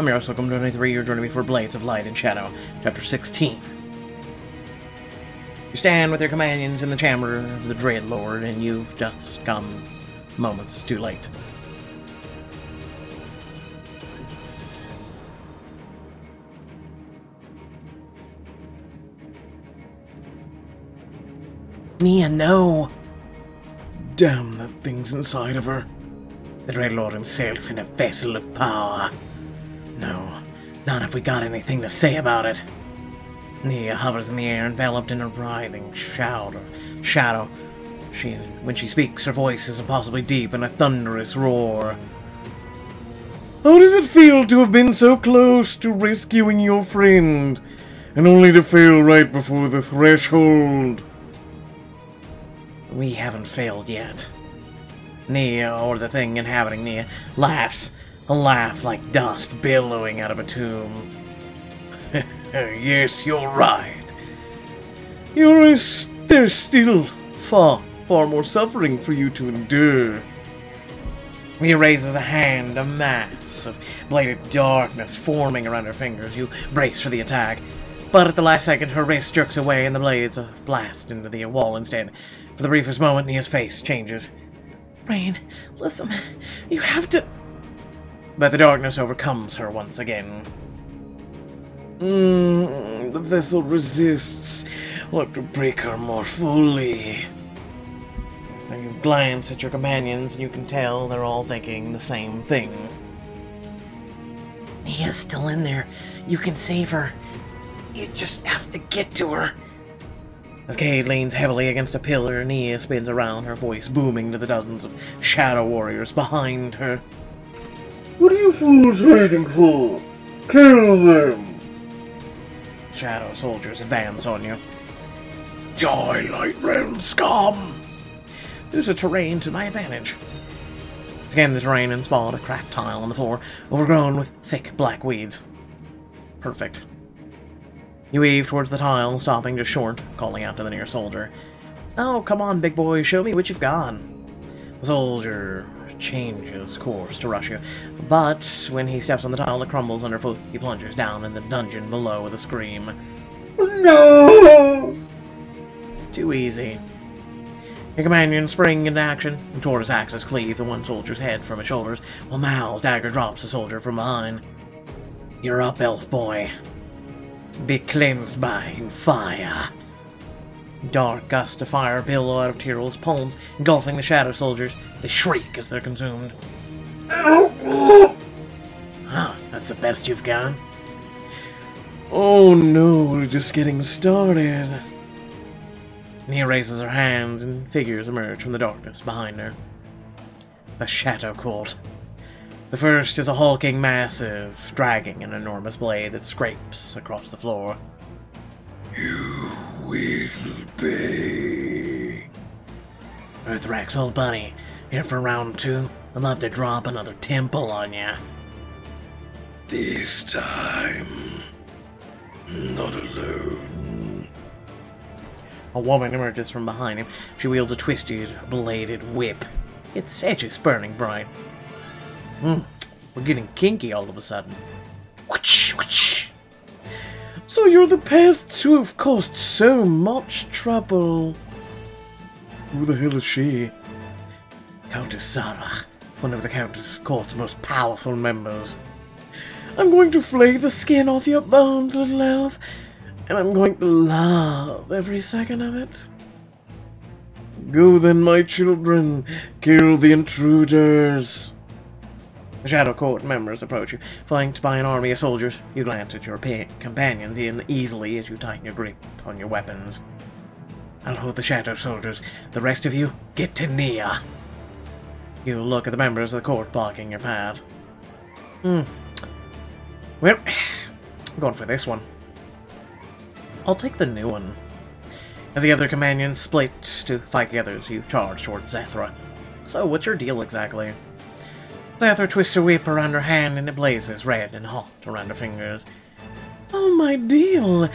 I'm your host, welcome to 23. You're joining me for Blades of Light and Shadow, Chapter 16. You stand with your companions in the chamber of the Dreadlord, and you've just come moments too late. Nia, no! Damn that thing's inside of her. The Dreadlord himself in a vessel of power. No, not if we got anything to say about it. Nia hovers in the air, enveloped in a writhing shadow. When she speaks, her voice is impossibly deep in a thunderous roar. How does it feel to have been so close to rescuing your friend, and only to fail right before the threshold? We haven't failed yet. Nia, or the thing inhabiting Nia, laughs. A laugh like dust billowing out of a tomb. Yes, you're right. There's still far more suffering for you to endure. Nia raises a hand, a mass of bladed darkness forming around her fingers. You brace for the attack. But at the last second, her wrist jerks away and the blades blast into the wall instead. For the briefest moment, Nia's face changes. Rain, listen, you have to... But the darkness overcomes her once again. The vessel resists. We'll have to break her more fully. Then you glance at your companions and you can tell they're all thinking the same thing. Nia's still in there. You can save her. You just have to get to her. As Cade leans heavily against a pillar, Nia spins around, her voice booming to the dozens of shadow warriors behind her. What are you fools waiting for? Kill them! Shadow soldiers advance on you. Die, Light Realm scum! There's a terrain to my advantage. Scan the terrain and spot a cracked tile on the floor, overgrown with thick black weeds. Perfect. You weave towards the tile, stopping just short, calling out to the near soldier. Oh, come on, big boy, show me what you've got. The soldier changes course to rush you, but when he steps on the tile that crumbles underfoot, he plunges down in the dungeon below with a scream. No! Too easy. Your companion spring into action, and Tortoise axes cleave the one soldier's head from his shoulders, while Mal's dagger drops the soldier from behind. You're up, elf boy. Be cleansed by fire. Dark gusts of fire billow out of Tyrell's palms, engulfing the shadow soldiers. They shriek as they're consumed. Huh, that's the best you've got? Oh no, we're just getting started. Nia raises her hands and figures emerge from the darkness behind her. The Shadow Court. The first is a hulking massive, dragging an enormous blade that scrapes across the floor. You will pay. Earthrax, old bunny, here for round 2. I'd love to drop another temple on ya. This time, not alone. A woman emerges from behind him. She wields a twisted, bladed whip. Its edges burning bright. We're getting kinky all of a sudden. Whoosh, whoosh. So you're the pests who have caused so much trouble. Who the hell is she? Countess Sarah, one of the Countess Court's most powerful members. I'm going to flay the skin off your bones, little elf, and I'm going to love every second of it. Go then, my children, kill the intruders. The Shadow Court members approach you, flanked by an army of soldiers. You glance at your companions easily as you tighten your grip on your weapons. I'll hold the Shadow Soldiers. The rest of you, get to Nia. You look at the members of the court blocking your path. Well, I'm going for this one. I'll take the new one. As the other companions split to fight the others, you charge towards Zethra. So, what's your deal exactly? Zethra twists her whip around her hand and it blazes red and hot around her fingers. Oh, my deal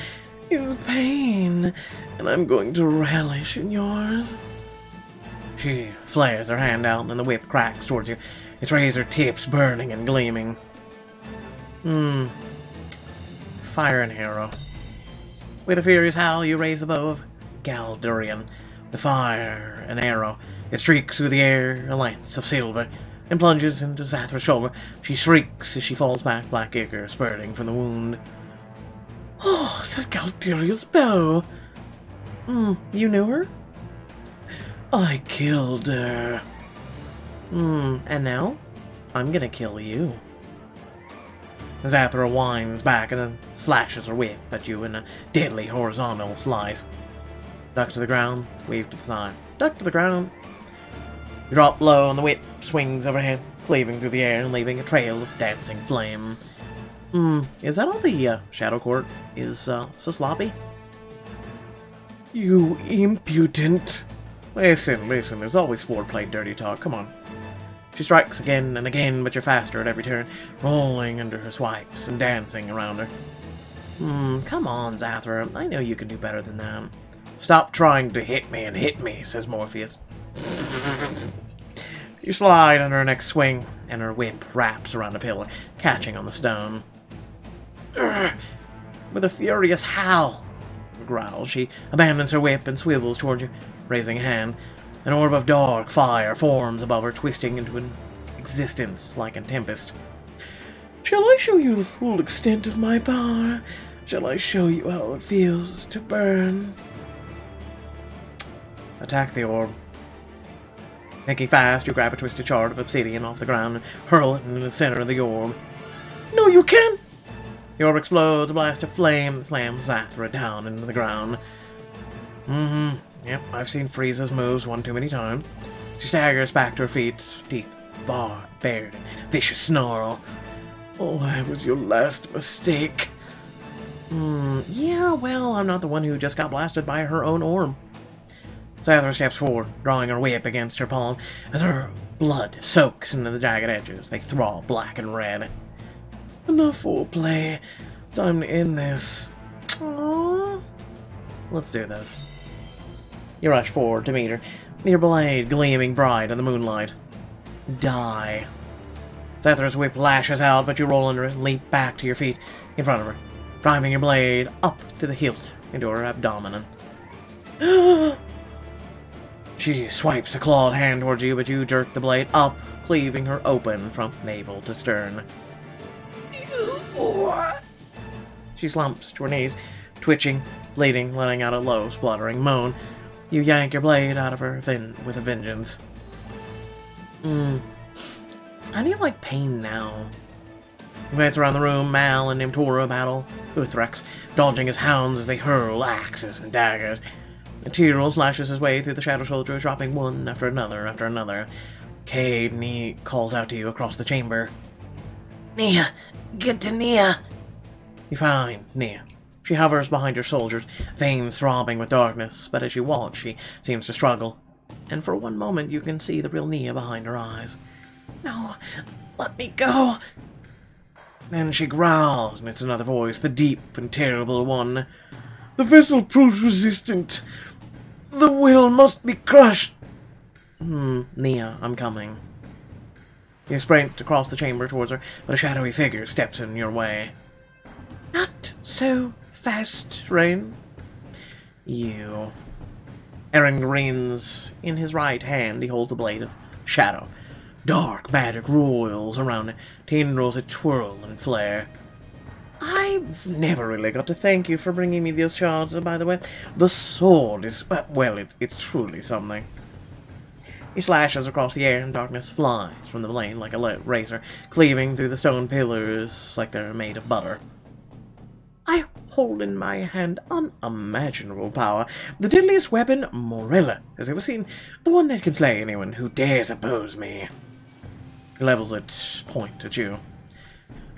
is pain, and I'm going to relish in yours. She flares her hand out and the whip cracks towards you, its razor tips burning and gleaming. Fire and arrow. With a furious howl, you raise the bow of Galdurian. The fire and arrow. It streaks through the air, a lance of silver, and plunges into Zathra's shoulder. She shrieks as she falls back, black ichor spurting from the wound. Oh, is that Galdurian's bow? You knew her? I killed her. And now? I'm gonna kill you. Zathra winds back and then slashes her whip at you in a deadly horizontal slice. Duck to the ground, weave to the side. Duck to the ground. You drop low and the whip swings overhead, cleaving through the air and leaving a trail of dancing flame. Is that all the Shadow Court is so sloppy? You impudent. Listen, there's always foreplay dirty talk, come on. She strikes again and again, but you're faster at every turn, rolling under her swipes and dancing around her. Come on, Zathra, I know you can do better than that. Stop trying to hit me, says Morpheus. You slide under her next swing, and her whip wraps around a pillar, catching on the stone. With a furious howl, growls, she abandons her whip and swivels toward you, raising a hand. An orb of dark fire forms above her, twisting into an existence like a tempest. Shall I show you the full extent of my power? Shall I show you how it feels to burn? Attack the orb. Thinking fast, you grab a twisted shard of obsidian off the ground and hurl it into the center of the orb. No, you can't! The orb explodes, a blast of flame that slams Zathra down into the ground. Yep, I've seen Frieza's moves one too many times. She staggers back to her feet, teeth bared in a vicious snarl. Oh, that was your last mistake. Yeah, well, I'm not the one who just got blasted by her own orb. Zathra steps forward, drawing her whip against her palm, as her blood soaks into the jagged edges. They throb black and red. Enough foreplay. Time to end this. Aww. Let's do this. You rush forward to meet her, your blade gleaming bright in the moonlight. Die. Zathra's whip lashes out, but you roll under it and leap back to your feet in front of her, driving your blade up to the hilt into her abdomen. She swipes a clawed hand towards you, but you jerk the blade up, cleaving her open from navel to stern. She slumps to her knees, twitching, bleeding, letting out a low, spluttering moan. You yank your blade out of her with a vengeance. How do you like pain now? You glance around the room. Mal and Nimtora battle Uthrax, dodging his hounds as they hurl axes and daggers. Tyrell slashes his way through the Shadow Soldiers, dropping one after another. Cade, Nia calls out to you across the chamber. Nia! Get to Nia! You find Nia. She hovers behind your soldiers, veins throbbing with darkness, but as you watch, she seems to struggle. And for one moment, you can see the real Nia behind her eyes. No, let me go! Then she growls, and it's another voice, the deep and terrible one. The vessel proves resistant. The will must be crushed. Nia, I'm coming. You sprint across the chamber towards her, but a shadowy figure steps in your way. Not so fast, Rain. You. Aaron grins. In his right hand, he holds a blade of shadow. Dark magic roils around it, tendrils that twirl and flare. I've never really got to thank you for bringing me those shards, by the way. The sword is, well, it's truly something. He slashes across the air and darkness flies from the blade like a razor, cleaving through the stone pillars like they're made of butter. I hold in my hand unimaginable power, the deadliest weapon Morella has ever seen, the one that can slay anyone who dares oppose me. He levels its point at you.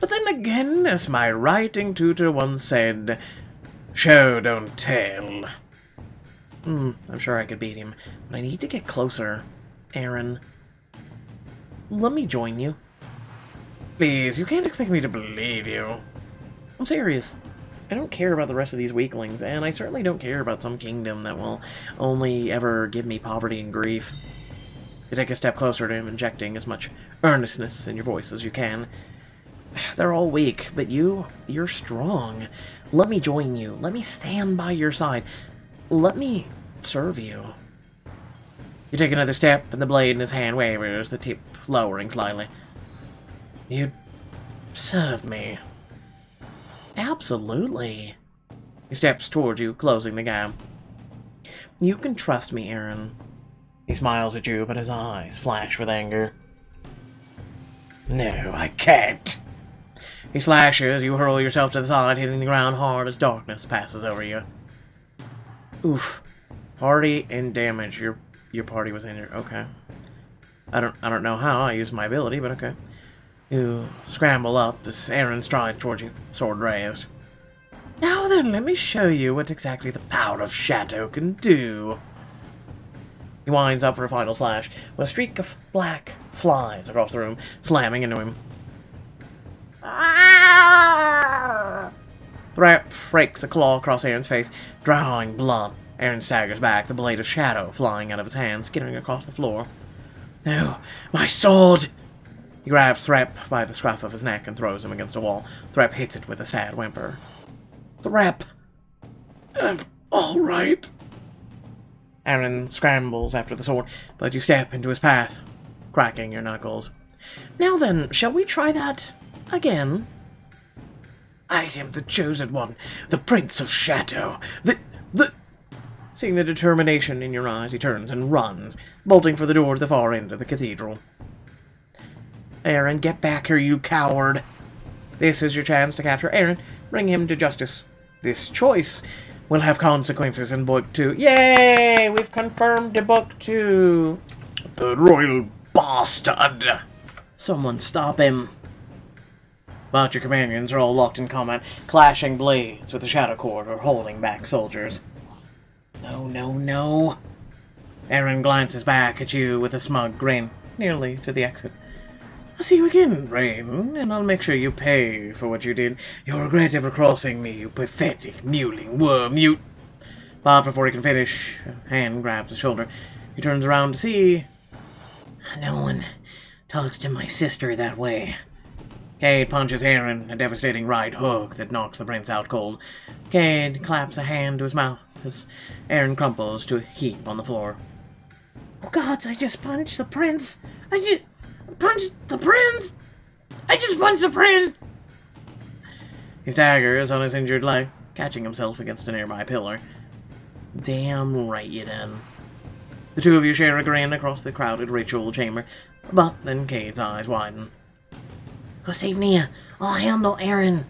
But then again, as my writing tutor once said, show don't tell. I'm sure I could beat him, but I need to get closer. Aaron, let me join you. Please, you can't expect me to believe you. I'm serious. I don't care about the rest of these weaklings, and I certainly don't care about some kingdom that will only ever give me poverty and grief. You take a step closer to him, injecting as much earnestness in your voice as you can. They're all weak, but you're strong. Let me join you. Let me stand by your side. Let me serve you. You take another step, and the blade in his hand wavers, the tip lowering slightly. You'd serve me. Absolutely. He steps towards you, closing the gap. You can trust me, Aaron. He smiles at you, but his eyes flash with anger. No, I can't. He slashes, you hurl yourself to the side, hitting the ground hard as darkness passes over you. Oof. Party and damage. Your party was injured. Okay. I don't know how I used my ability, but okay. You scramble up as Aaron strides towards you, sword raised. Now then, let me show you what exactly the power of shadow can do. He winds up for a final slash, when a streak of black flies across the room, slamming into him. The rat breaks a claw across Aaron's face, drawing blood. Aaron staggers back, the blade of shadow flying out of his hand, skittering across the floor. No, my sword! He grabs Threp by the scruff of his neck and throws him against a wall. Threp hits it with a sad whimper. Threp! I'm alright. Aaron scrambles after the sword, but you step into his path, cracking your knuckles. Now then, shall we try that again? I am the chosen one, the Prince of Shadow, the... Seeing the determination in your eyes, he turns and runs, bolting for the door to the far end of the cathedral. Aaron, get back here, you coward! This is your chance to capture Aaron, bring him to justice. This choice will have consequences in Book 2. Yay! We've confirmed to Book 2! The royal bastard! Someone stop him. But your companions are all locked in combat, clashing blades with the Shadow Court or holding back soldiers. No, no, no. Aaron glances back at you with a smug grin, nearly to the exit. I'll see you again, Rain, and I'll make sure you pay for what you did. You'll regret ever crossing me, you pathetic, mewling worm, you... But before he can finish, a hand grabs his shoulder. He turns around to see... No one talks to my sister that way. Cade punches Aaron, a devastating right hook that knocks the prince out cold. Cade claps a hand to his mouth as Aaron crumples to a heap on the floor. Oh gods, I just punched the prince! I just punched the prince! I just punched the prince! He staggers on his injured leg, catching himself against a nearby pillar. Damn right you done. The two of you share a grin across the crowded ritual chamber, but then Cade's eyes widen. Go save Nia. I'll handle Aaron.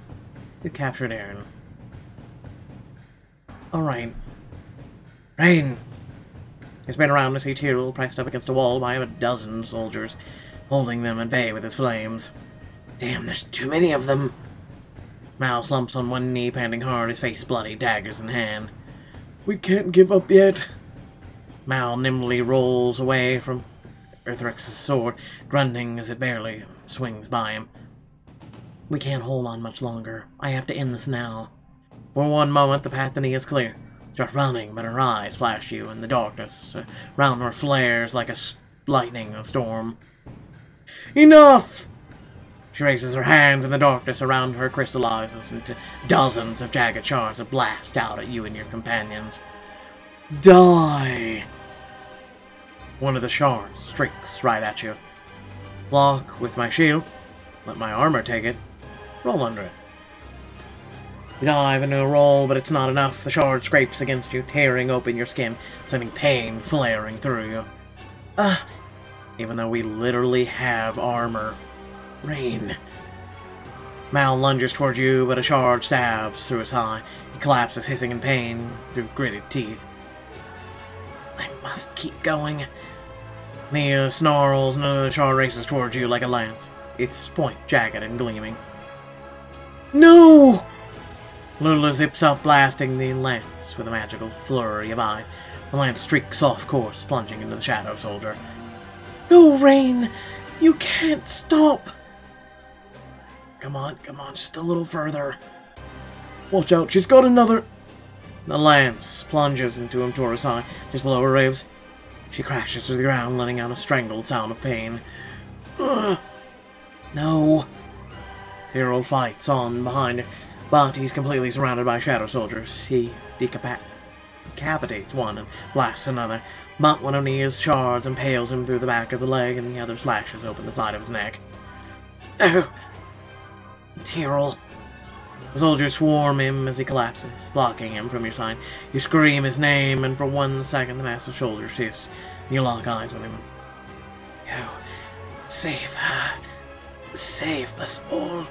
You captured Aaron. Alright. Rain! He spin around to see Tyrell pressed up against a wall by a dozen soldiers, holding them at bay with his flames. Damn, there's too many of them. Mal slumps on one knee, panting hard, his face bloody, daggers in hand. We can't give up yet. Mal nimbly rolls away from Earthrex's sword, grunting as it barely swings by him. We can't hold on much longer. I have to end this now. For one moment, the path to Nia is clear. Start running, but her eyes flash you in the darkness. Round her flares like a lightning storm. Enough! She raises her hands, and the darkness around her crystallizes into dozens of jagged shards that blast out at you and your companions. Die! One of the shards streaks right at you. Block with my shield. Let my armor take it. Roll under it. You dive into a roll, but it's not enough. The shard scrapes against you, tearing open your skin, sending pain flaring through you. Even though we literally have armor. Rain. Mal lunges towards you, but a shard stabs through his eye. He collapses, hissing in pain through gritted teeth. I must keep going. Nia snarls, and another shard races towards you like a lance, its point jagged and gleaming. No! Lula zips up, blasting the lance with a magical flurry of eyes. The lance streaks off course, plunging into the Shadow Soldier. Go, Rain! You can't stop! Come on, just a little further. Watch out, she's got another... The lance plunges into him toward her side, just below her ribs. She crashes to the ground, letting out a strangled sound of pain. Ugh. No. Tyrell fights on behind, but he's completely surrounded by shadow soldiers. He decapitates one and blasts another, but one of Nia's shards impales him through the back of the leg, and the other slashes open the side of his neck. Oh! Tyrell. The soldiers swarm him as he collapses, blocking him from your sight. You scream his name, and for 1 second the massive shoulders hiss, and you lock eyes with him. Go. Save us all.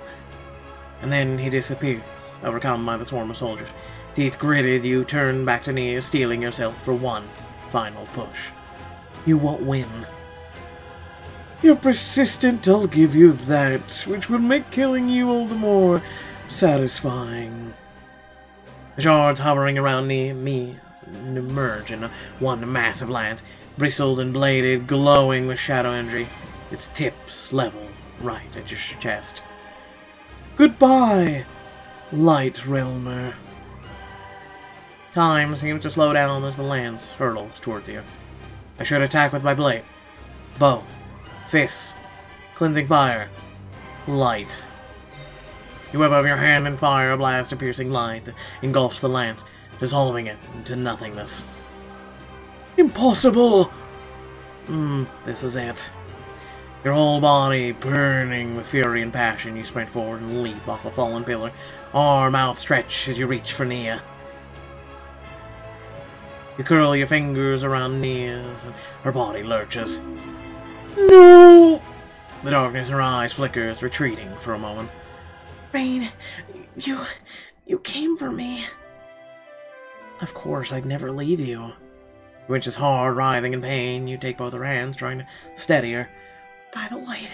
And then he disappears, overcome by the swarm of soldiers. Teeth gritted, you turn back to Nia, steeling yourself for one final push. You won't win. You're persistent, I'll give you that, which will make killing you all the more satisfying. The shards hovering around me emerge in one massive lance, bristled and bladed, glowing with shadow energy. Its tips level right at your chest. Goodbye, Light Realmer. Time seems to slow down as the lance hurtles towards you. I should attack with my blade. Bow. Fists. Cleansing fire. Light. You whip up your hand and fire a blast of piercing light that engulfs the lance, dissolving it into nothingness. Impossible! This is it. Your whole body burning with fury and passion, you sprint forward and leap off a fallen pillar, arm outstretched as you reach for Nia. You curl your fingers around Nia's, and her body lurches. No! The darkness in her eyes flickers, retreating for a moment. Rain, you came for me. Of course, I'd never leave you. Which is hard, writhing in pain. You take both her hands, trying to steady her. By the light,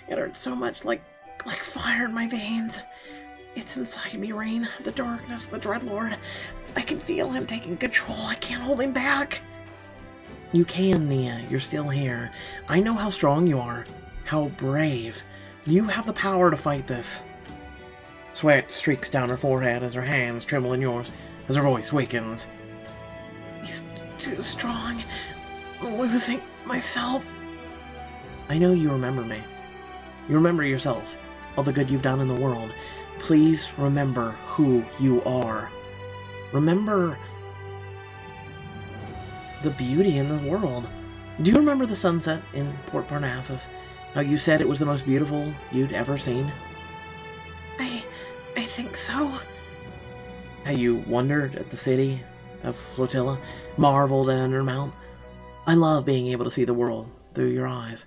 it hurts so much like fire in my veins. It's inside me, Rain. The darkness, the Dreadlord. I can feel him taking control. I can't hold him back. You can, Nia. You're still here. I know how strong you are. How brave. You have the power to fight this. Sweat streaks down her forehead as her hands tremble in yours, as her voice weakens. He's too strong. I'm losing myself. I know you remember me. You remember yourself, all the good you've done in the world. Please remember who you are. Remember the beauty in the world. Do you remember the sunset in Port Parnassus? How you said it was the most beautiful you'd ever seen? I think so. How you wondered at the city of Flotilla, marveled at Undermount. I love being able to see the world through your eyes.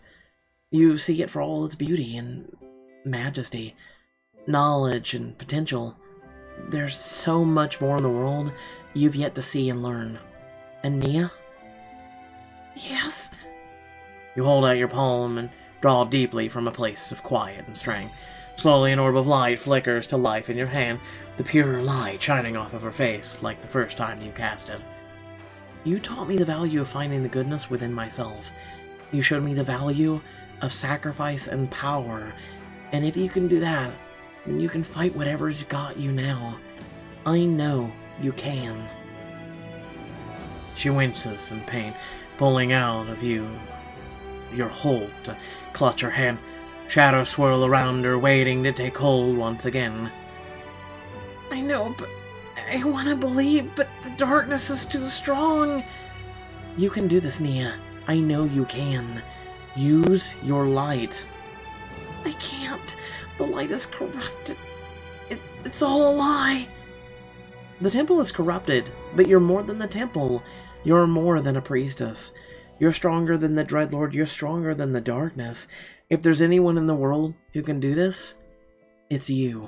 You see it for all its beauty and majesty, knowledge and potential. There's so much more in the world you've yet to see and learn. And Nia? Yes? You hold out your palm and draw deeply from a place of quiet and strength. Slowly an orb of light flickers to life in your hand, the pure light shining off of her face like the first time you cast it. You taught me the value of finding the goodness within myself. You showed me the value of sacrifice and power, and if you can do that, then you can fight whatever's got you now. I know you can. She winces in pain, pulling out of you your hold to clutch her hand. Shadows swirl around her, waiting to take hold once again. I know, but I want to believe, but the darkness is too strong. You can do this, Nia. I know you can. Use your light. I can't. The light is corrupted. It's all a lie. The temple is corrupted, but you're more than the temple. You're more than a priestess. You're stronger than the Dreadlord. You're stronger than the darkness. If there's anyone in the world who can do this, it's you.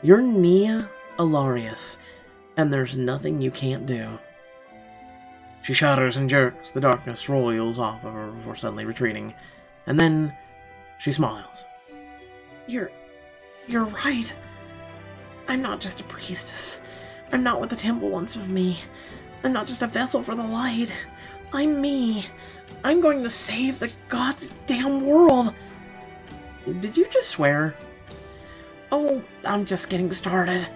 You're Nia Alarius, and there's nothing you can't do. She shudders and jerks. The darkness roils off of her before suddenly retreating. And then she smiles. You're right. I'm not just a priestess. I'm not what the temple wants of me. I'm not just a vessel for the light. I'm me. I'm going to save the goddamn world. Did you just swear? Oh, I'm just getting started.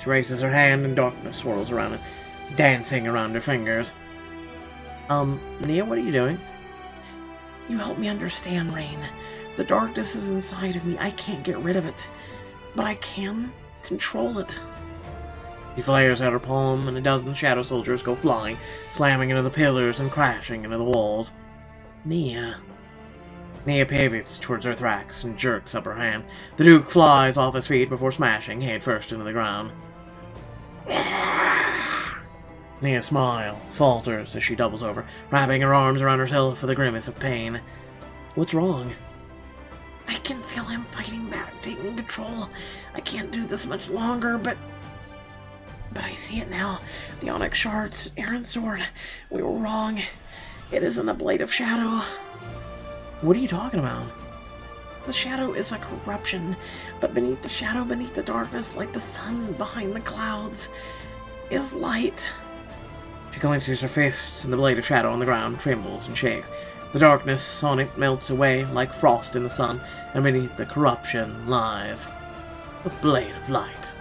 She raises her hand and darkness swirls around it, dancing around her fingers. Nia, what are you doing? You help me understand, Rain. The darkness is inside of me. I can't get rid of it. But I can control it. He flares out her palm, and a dozen shadow soldiers go flying, slamming into the pillars and crashing into the walls. Nia pivots towards Earthrax and jerks up her hand. The Duke flies off his feet before smashing headfirst into the ground. Nia smiles, falters as she doubles over, wrapping her arms around herself with a grimace of pain. What's wrong? I can feel him fighting back, taking control. I can't do this much longer, but I see it now. The Onyx Shards, Aaron's sword. We were wrong. It isn't a blade of shadow. What are you talking about? The shadow is a corruption, but beneath the shadow, beneath the darkness, like the sun behind the clouds, is light. She clenches her fist, and the blade of shadow on the ground trembles and shakes. The darkness on it melts away like frost in the sun, and beneath the corruption lies a blade of light.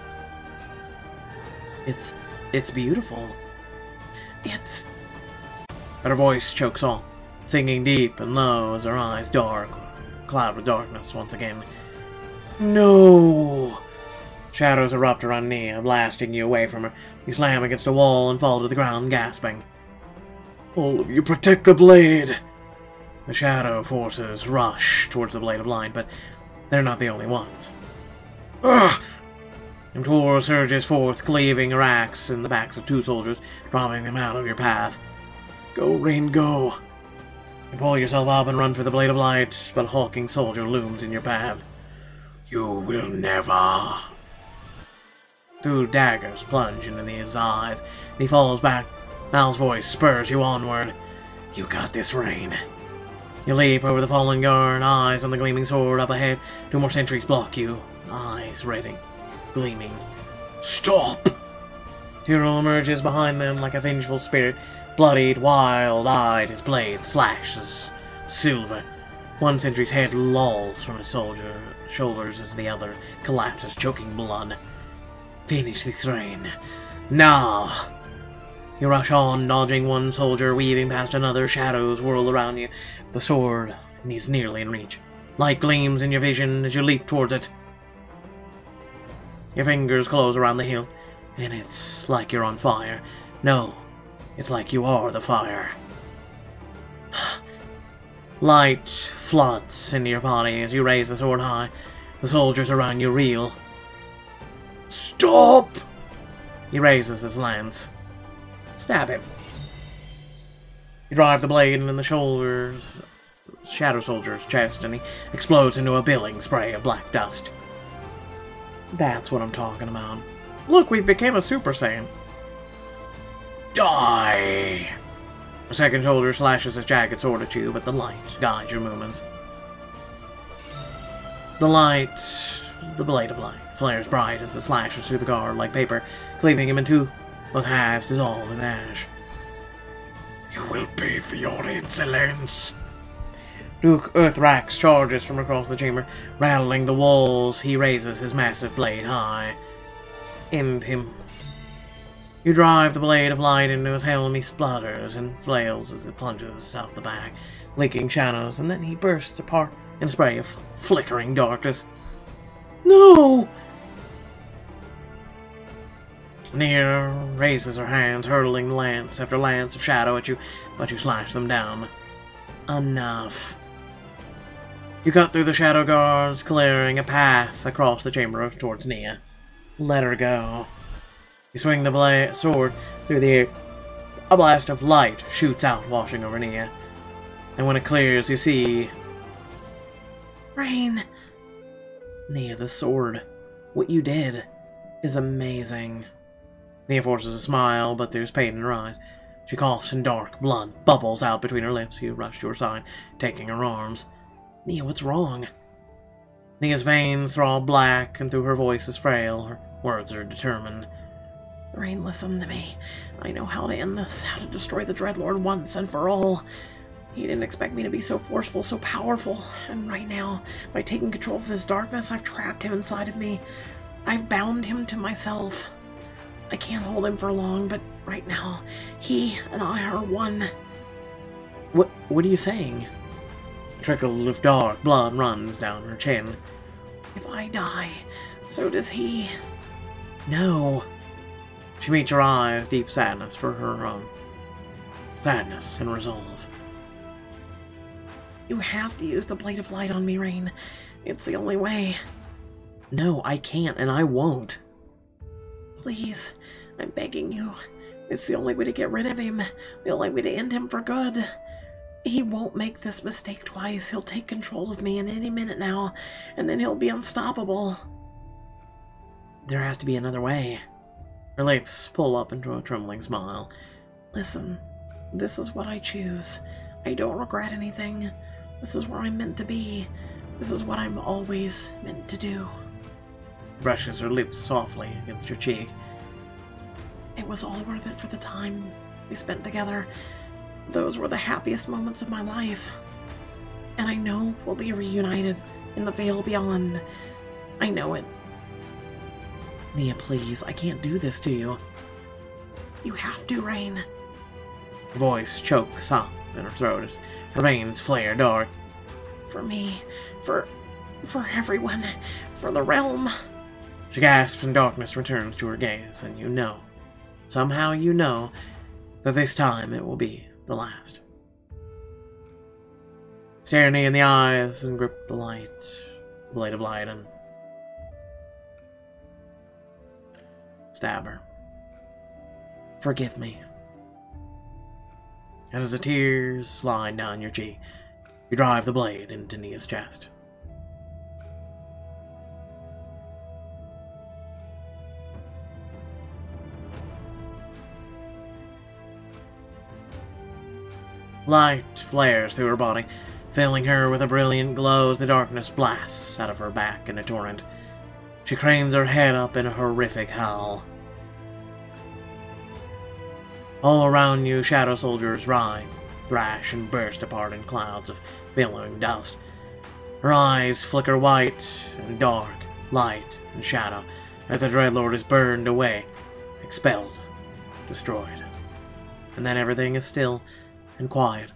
It's beautiful. But her voice chokes off, singing deep and low as her eyes dark, cloud with darkness once again. No! Shadows erupt around Nia, blasting you away from her. You slam against a wall and fall to the ground, gasping. All of you protect the blade! The shadow forces rush towards the blade of light, but they're not the only ones. Ugh! And Tor surges forth, cleaving her axe in the backs of two soldiers, dropping them out of your path. Go, Rain, go! You pull yourself up and run for the blade of light, but a hulking soldier looms in your path. You will never! Two daggers plunge into his eyes, and he falls back. Mal's voice spurs you onward. You got this, Rain. You leap over the fallen guard, eyes on the gleaming sword up ahead. Two more sentries block you, eyes reddening, gleaming. Stop! Tyrell emerges behind them like a vengeful spirit, bloodied, wild-eyed, his blade slashes silver. One sentry's head lolls from his shoulders as the other collapses, choking blood. Finish this, Rain. Now! You rush on, dodging one soldier, weaving past another. Shadows whirl around you. The sword is nearly in reach. Light gleams in your vision as you leap towards it. Your fingers close around the hilt, and it's like you're on fire. No, it's like you are the fire. Light floods into your body as you raise the sword high. The soldiers around you reel. Stop! He raises his lance. Stab him. You drive the blade into the shadow soldier's chest, and he explodes into a billing spray of black dust. That's what I'm talking about. Look, we became a Super Saiyan. Die! A second soldier slashes his jagged sword at you, but the light guides your movements. The blade of light, flares bright as it slashes through the guard like paper, cleaving him in two. Both halves dissolve in ash. You will pay for your insolence! Duke Earthrax charges from across the chamber, rattling the walls. He raises his massive blade high. End him. You drive the blade of light into his helm. He splutters and flails as it plunges out the back, leaking shadows, and then he bursts apart in a spray of flickering darkness. No! Nia raises her hands, hurling lance after lance of shadow at you, but you slash them down. Enough. You cut through the shadow guards, clearing a path across the chamber towards Nia. Let her go. You swing the sword through the air. A blast of light shoots out, washing over Nia. And when it clears, you see... Rain! Nia, the sword. What you did is amazing. Nia forces a smile, but there's pain in her eyes. She coughs and dark blood bubbles out between her lips. You rush to her side, taking her arms. Nia, what's wrong? Nia's veins throb black, and through her voice is frail. Her words are determined. Rain, listen to me. I know how to end this, how to destroy the Dreadlord once and for all. He didn't expect me to be so forceful, so powerful. And right now, by taking control of his darkness, I've trapped him inside of me. I've bound him to myself. I can't hold him for long, but right now, he and I are one. What are you saying? Trickle of dark blood runs down her chin. If I die, so does he. No. She meets your eyes, deep sadness for her own. Sadness and resolve. You have to use the blade of light on me, Rain. It's the only way. No, I can't, and I won't. Please, I'm begging you. It's the only way to get rid of him. The only way to end him for good. He won't make this mistake twice. He'll take control of me in any minute now, and then he'll be unstoppable. There has to be another way. Her lips pull up into a trembling smile. Listen, this is what I choose. I don't regret anything. This is where I'm meant to be. This is what I'm always meant to do. Brushes her lips softly against your cheek. It was all worth it for the time we spent together. Those were the happiest moments of my life. And I know we'll be reunited in the Veil Beyond. I know it. Nia, please, I can't do this to you. You have to, Rain. Her voice chokes up in her throat as her veins flare dark. For me, for everyone, for the realm. She gasps and darkness returns to her gaze, and you know, somehow you know, that this time it will be the last. Stare Nia in the eyes and grip the light, the blade of light, and stab her. Forgive me. And as the tears slide down your cheek, you drive the blade into Nia's chest. Light flares through her body, filling her with a brilliant glow as the darkness blasts out of her back in a torrent. She cranes her head up in a horrific howl. All around you, shadow soldiers ride, thrash, and burst apart in clouds of billowing dust. Her eyes flicker white and dark, light and shadow, as the Dreadlord is burned away, expelled, destroyed. And then everything is still and quiet.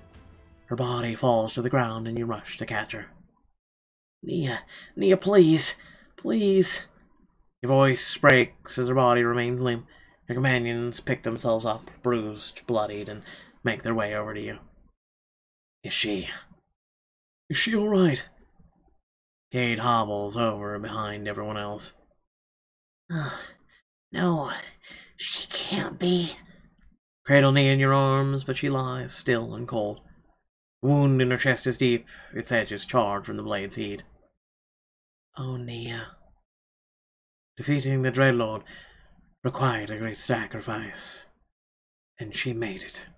Her body falls to the ground and you rush to catch her. Nia, please, please. Your voice breaks as her body remains limp. Your companions pick themselves up, bruised, bloodied, and make their way over to you. Is she all right? Cade hobbles over behind everyone else. No, she can't be. Cradle Nia in your arms, but she lies still and cold. The wound in her chest is deep, its edges charred from the blade's heat. Oh, Nia. Defeating the Dreadlord required a great sacrifice, and she made it.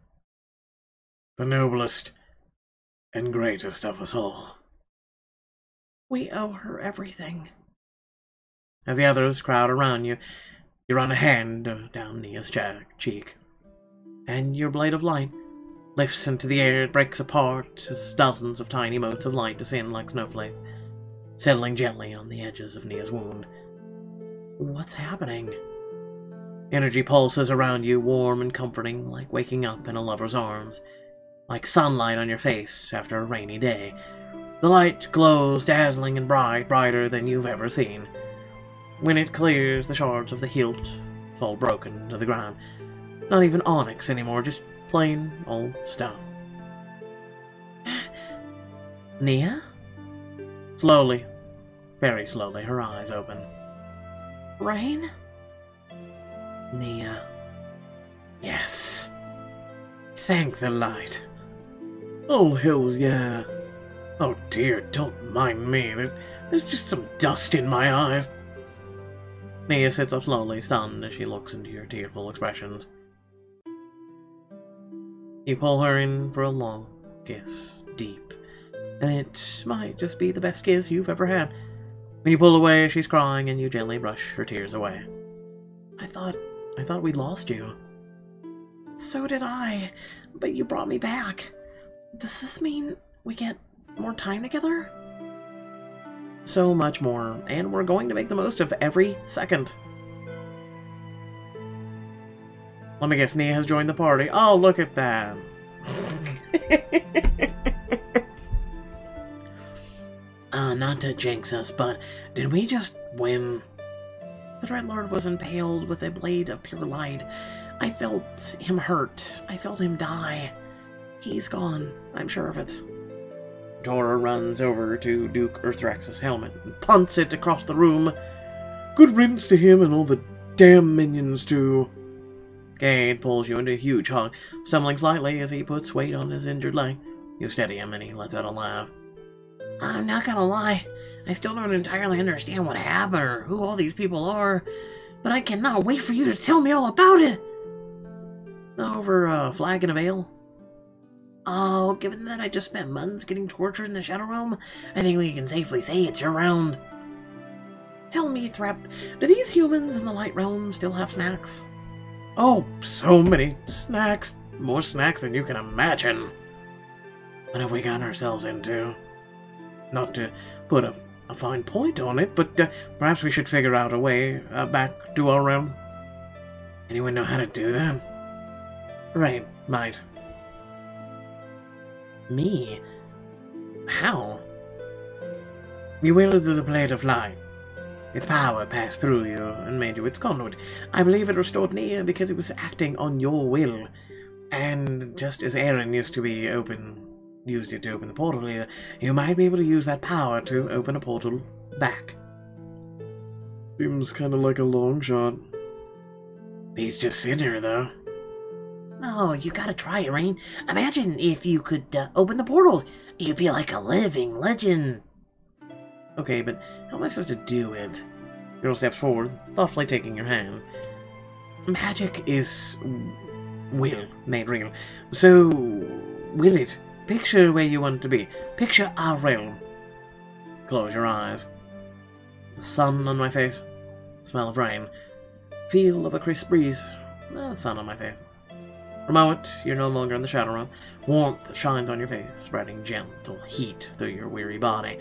The noblest and greatest of us all. We owe her everything. As the others crowd around you, you run a hand down Nia's cheek, and your blade of light lifts into the air. It breaks apart as dozens of tiny motes of light descend like snowflakes, settling gently on the edges of Nia's wound. What's happening? Energy pulses around you, warm and comforting, like waking up in a lover's arms, like sunlight on your face after a rainy day. The light glows dazzling and bright, brighter than you've ever seen. When it clears, the shards of the hilt fall broken to the ground. Not even onyx anymore, just plain old stone. Nia? Slowly, very slowly, her eyes open. Rain? Nia. Yes. Thank the light. Oh, hills, yeah. Oh dear, don't mind me. There's just some dust in my eyes. Nia sits up slowly, stunned as she looks into your tearful expressions. You pull her in for a long kiss, deep, and it might just be the best kiss you've ever had. When you pull away, she's crying, and you gently brush her tears away. I thought we'd lost you. So did I, but you brought me back. Does this mean we get more time together? So much more, and we're going to make the most of every second. Let me guess, Nia has joined the party. Oh, look at that. not to jinx us, but did we just win? The Dreadlord was impaled with a blade of pure light. I felt him hurt. I felt him die. He's gone. I'm sure of it. Tora runs over to Duke Earthrax's helmet and punts it across the room. Good riddance to him and all the damn minions too. Cade pulls you into a huge hug, stumbling slightly as he puts weight on his injured leg. You steady him and he lets out a laugh. I'm not gonna lie. I still don't entirely understand what happened or who all these people are, but I cannot wait for you to tell me all about it. Over a flagon of ale? Oh, given that I just spent months getting tortured in the Shadow Realm, I think we can safely say it's your round. Tell me, Threp, do these humans in the Light Realm still have snacks? Oh, so many snacks. More snacks than you can imagine. What have we gotten ourselves into? Not to put a fine point on it, but perhaps we should figure out a way back to our realm. Anyone know how to do that? Right, might. Me? How? You wielded the Blade of Light. Its power passed through you and made you its conduit. I believe it restored Nia because it was acting on your will. And just as Aaron used it to open the portal here, you might be able to use that power to open a portal back. Seems kind of like a long shot. He's just sitting here, though. Oh, you gotta try it, Rain. Imagine if you could open the portals. You'd be like a living legend. Okay, but how am I supposed to do it? Girl steps forward, thoughtfully taking your hand. Magic is will made real. So, will it? Picture where you want to be. Picture our realm. Close your eyes. The sun on my face. Smell of rain. Feel of a crisp breeze. The sun on my face. For a moment, you're no longer in the Shadow Realm. Warmth shines on your face, spreading gentle heat through your weary body.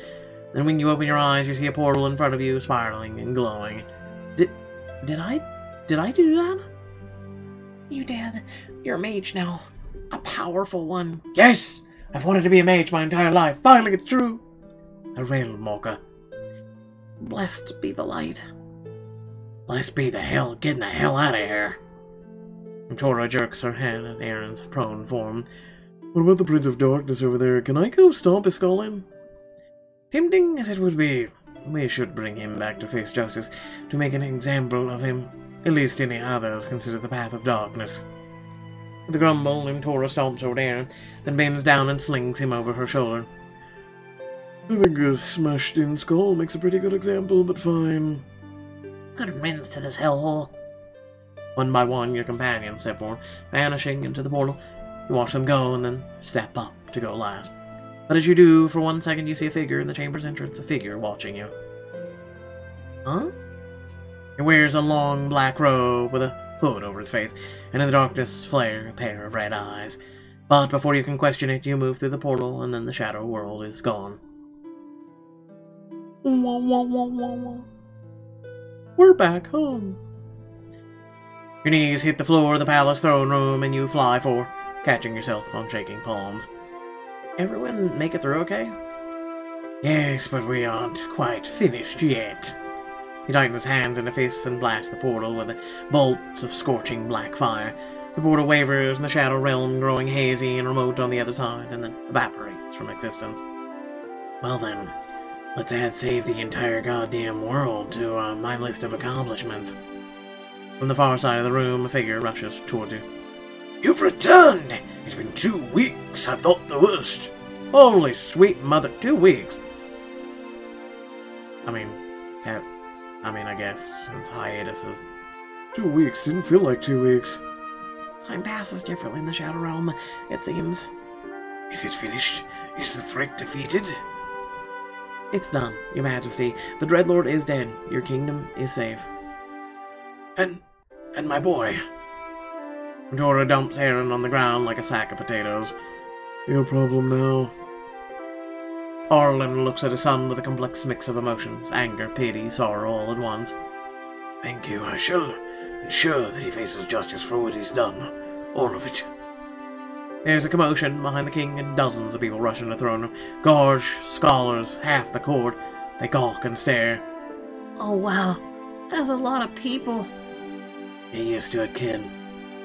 Then when you open your eyes, you see a portal in front of you, spiraling and glowing. Did I do that? You did. You're a mage now. A powerful one. Yes! I've wanted to be a mage my entire life. Finally, it's true. A realm walker. Blessed be the light. Blessed be the hell. Getting the hell out of here. And Tora jerks her head at Aaron's prone form. What about the Prince of Darkness over there? Can I go stomp his skull in? Tempting as it would be, we should bring him back to face justice, to make an example of him. At least any others consider the path of darkness. With a grumble, and Tora stomps over to Aaron, then bends down and slings him over her shoulder. I think a smashed-in skull makes a pretty good example, but fine. Good riddance to this hellhole. One by one, your companions step forward, vanishing into the portal. You watch them go, and then step up to go last. But as you do, for 1 second you see a figure in the chamber's entrance, a figure watching you. Huh? It wears a long black robe with a hood over its face, and in the darkness flare a pair of red eyes. But before you can question it, you move through the portal, and then the shadow world is gone. We're back home. Your knees hit the floor of the palace throne room, and you fly forward, catching yourself on shaking palms. Everyone make it through okay? Yes, but we aren't quite finished yet. He tightens his hands into fists and blasts the portal with bolts of scorching black fire. The portal wavers in the shadow realm, growing hazy and remote on the other side, and then evaporates from existence. Well then, let's add save the entire goddamn world to my list of accomplishments. From the far side of the room, a figure rushes towards you. You've returned! It's been 2 weeks, I thought the worst. Holy sweet mother, 2 weeks. I guess, since hiatuses. 2 weeks didn't feel like 2 weeks. Time passes differently in the Shadow Realm, it seems. Is it finished? Is the threat defeated? It's done, Your Majesty. The Dreadlord is dead. Your kingdom is safe. And my boy. Tora dumps Aaron on the ground like a sack of potatoes. Your problem now. Arlen looks at his son with a complex mix of emotions, anger, pity, sorrow all at once. Thank you. I shall ensure that he faces justice for what he's done. All of it. There's a commotion behind the king and dozens of people rush into the throne room. Guards, scholars, half the court. They gawk and stare. Oh wow, that's a lot of people. Get used to it, kid.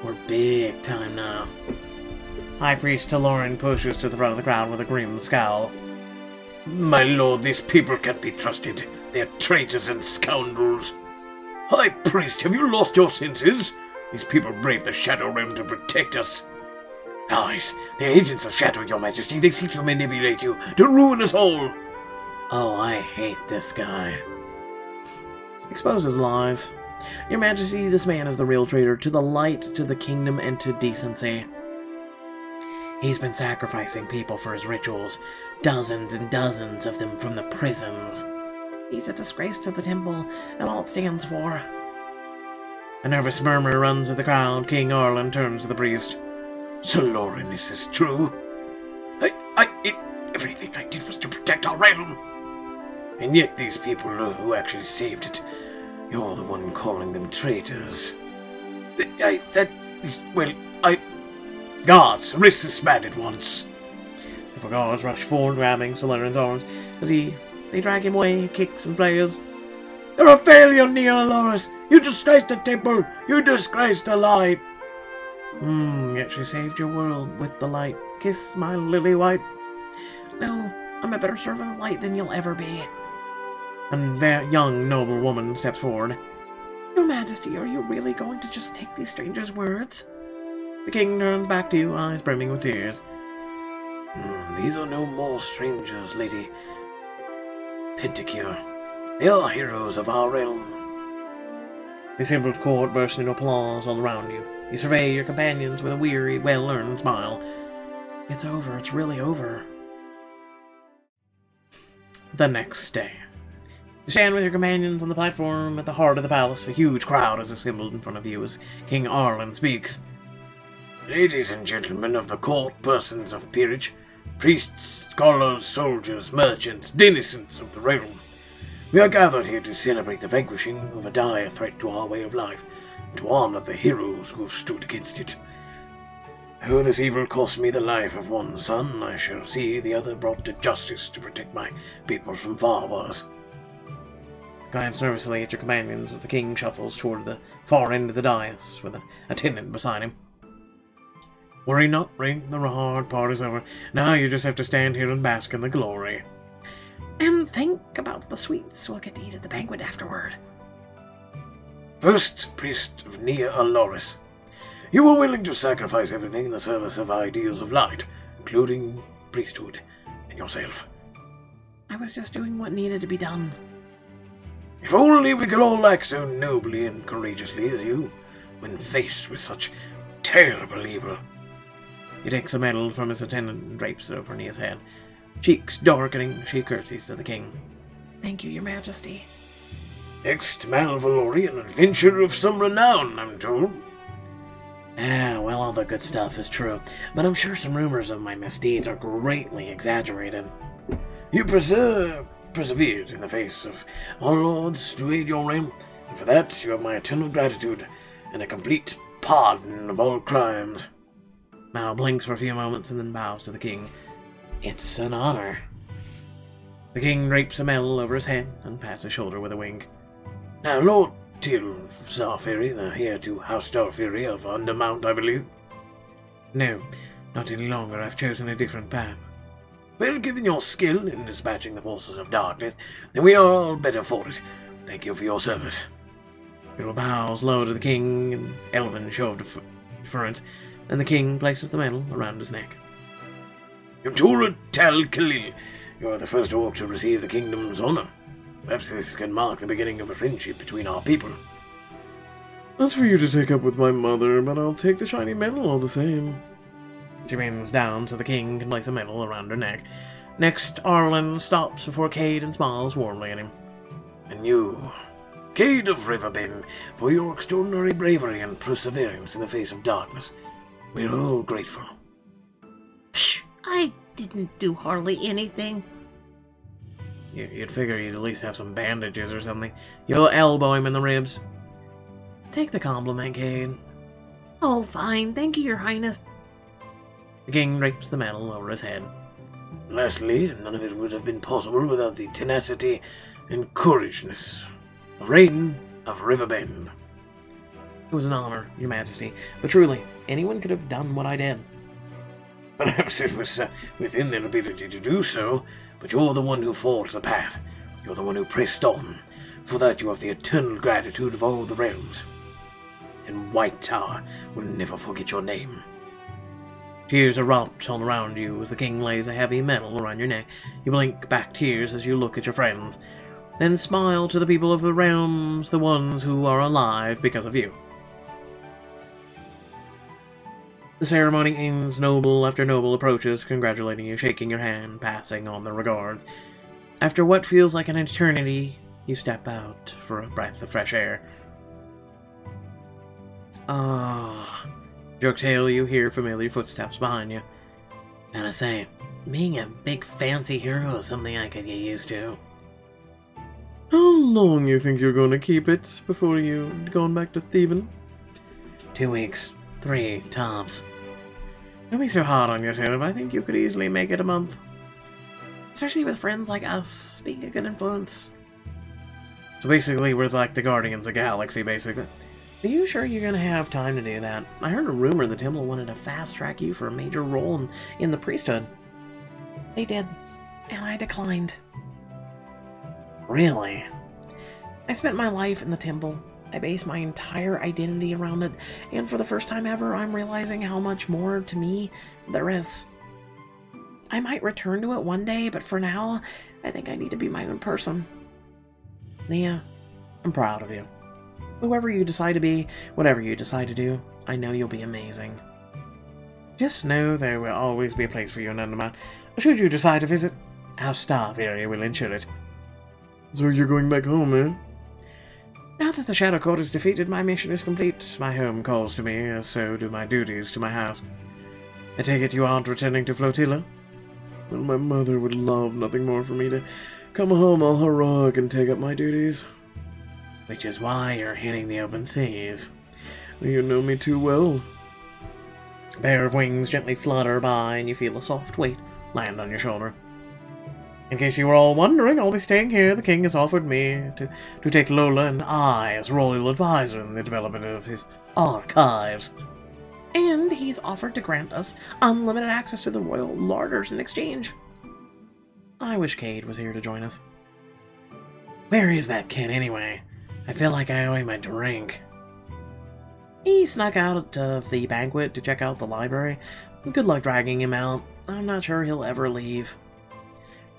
We're big time now. High Priest Taloran pushes to the front of the crowd with a grim scowl. My lord, these people can't be trusted. They are traitors and scoundrels. High Priest, have you lost your senses? These people brave the Shadow Realm to protect us. Lies. They're agents of Shadow, your majesty. They seek to manipulate you, to ruin us all. Oh, I hate this guy. Exposes lies. Your majesty, this man is the real traitor to the light, to the kingdom, and to decency. He's been sacrificing people for his rituals, dozens and dozens of them from the prisons. He's a disgrace to the temple and all it stands for. A nervous murmur runs through the crowd. King Arlen turns to the priest. Sir Lauren, is this true? Everything I did was to protect our realm. And yet these people who actually saved it, you're the one calling them traitors. Guards, arrest this man at once. The guards rush forward, grabbing Sir Lauren's arms as they drag him away, kicks and flails. You're a failure, Neoloris! You disgraced the temple! You disgraced the light! You actually saved your world with the light. Kiss my lily white. No, I'm a better servant of light than you'll ever be. And that young noble woman steps forward. Your Majesty, are you really going to just take these strangers' words? The king turns back to you, eyes brimming with tears. These are no more strangers, Lady Penticure. They are heroes of our realm. The assembled court bursts into applause all around you. You survey your companions with a weary, well-earned smile. It's over. It's really over. The next day. You stand with your companions on the platform at the heart of the palace. A huge crowd is assembled in front of you as King Arlen speaks. Ladies and gentlemen of the court, persons of peerage, priests, scholars, soldiers, merchants, denizens of the realm, we are gathered here to celebrate the vanquishing of a dire threat to our way of life, and to honor the heroes who have stood against it. Though this evil cost me the life of one son, I shall see the other brought to justice to protect my people from far worse. Glance nervously at your companions as the king shuffles toward the far end of the dais with an attendant beside him. Worry not, Ring. The hard part is over. Now you just have to stand here and bask in the glory. And think about the sweets we'll get to eat at the banquet afterward. First, priest of Nia Aloris, you were willing to sacrifice everything in the service of ideals of light, including priesthood and yourself. I was just doing what needed to be done. If only we could all act so nobly and courageously as you, when faced with such terrible evil. He takes a medal from his attendant and drapes it over Nia's head. Cheeks darkening, she curtsies to the king. Thank you, your majesty. Next, Malvalori, an adventurer of some renown, I'm told. Well, all the good stuff is true, but I'm sure some rumors of my misdeeds are greatly exaggerated. You persevered in the face of our lords to aid your realm, and for that you have my eternal gratitude and a complete pardon of all crimes. Mal blinks for a few moments and then bows to the king. It's an honor. The king drapes a medal over his head and pats his shoulder with a wink. Now, Lord Till Starfairy, the heir to House Starfairy of Undermount, I believe? No, not any longer. I've chosen a different path. Well, given your skill in dispatching the forces of darkness, then we are all better for it. Thank you for your service. Bill bows low to the king in elven show of deference, and the king places the medal around his neck. Imtura Tal Khalil, you are the first orc to receive the kingdom's honor. Perhaps this can mark the beginning of a friendship between our people. That's for you to take up with my mother, but I'll take the shiny medal all the same. She bends down so the king can place a medal around her neck. Next, Arlen stops before Cade and smiles warmly at him. And you, Cade of Riverbend, for your extraordinary bravery and perseverance in the face of darkness. We're all grateful. Psh, I didn't do hardly anything. You'd figure you'd at least have some bandages or something. You'll elbow him in the ribs. Take the compliment, Cade. Oh, fine. Thank you, your highness. The king drapes the medal over his head. Lastly, none of it would have been possible without the tenacity and courageousness of Raiden of Riverbend. It was an honor, Your Majesty, but truly, anyone could have done what I did. Perhaps it was within their ability to do so, but you're the one who forged the path. You're the one who pressed on. For that you have the eternal gratitude of all the realms. And White Tower will never forget your name. Tears erupt all around you as the king lays a heavy medal around your neck. You blink back tears as you look at your friends, then smile to the people of the realms, the ones who are alive because of you. The ceremony ends, noble after noble approaches, congratulating you, shaking your hand, passing on their regards. After what feels like an eternity, you step out for a breath of fresh air. Ah. You exhale, you hear familiar footsteps behind you. And I say, being a big fancy hero is something I could get used to. How long you think you're going to keep it before you going back to thieving? 2 weeks. 3 tops. Don't be so hard on yourself. I think you could easily make it a month. Especially with friends like us, being a good influence. So basically, we're like the Guardians of the Galaxy, basically. Are you sure you're gonna have time to do that? I heard a rumor the temple wanted to fast-track you for a major role in the priesthood. They did, and I declined. Really? I spent my life in the temple. I based my entire identity around it, and for the first time ever, I'm realizing how much more to me there is. I might return to it one day, but for now, I think I need to be my own person. Nia, I'm proud of you. Whoever you decide to be, whatever you decide to do, I know you'll be amazing. Just know there will always be a place for you in Undermount. Should you decide to visit, our staff area will ensure it. So you're going back home, eh? Now that the Shadow Court is defeated, my mission is complete. My home calls to me, as so do my duties to my house. I take it you aren't returning to Flotilla? Well, my mother would love nothing more for me to come home all heroic and take up my duties. Which is why you're hitting the open seas. You know me too well. A pair of wings gently flutter by, and you feel a soft weight land on your shoulder. In case you were all wondering, I'll be staying here. The king has offered me to take Lola and I as royal advisor in the development of his archives. And he's offered to grant us unlimited access to the royal larders in exchange. I wish Cade was here to join us. Where is that kid anyway? I feel like I owe him a drink. He snuck out of the banquet to check out the library. Good luck dragging him out. I'm not sure he'll ever leave.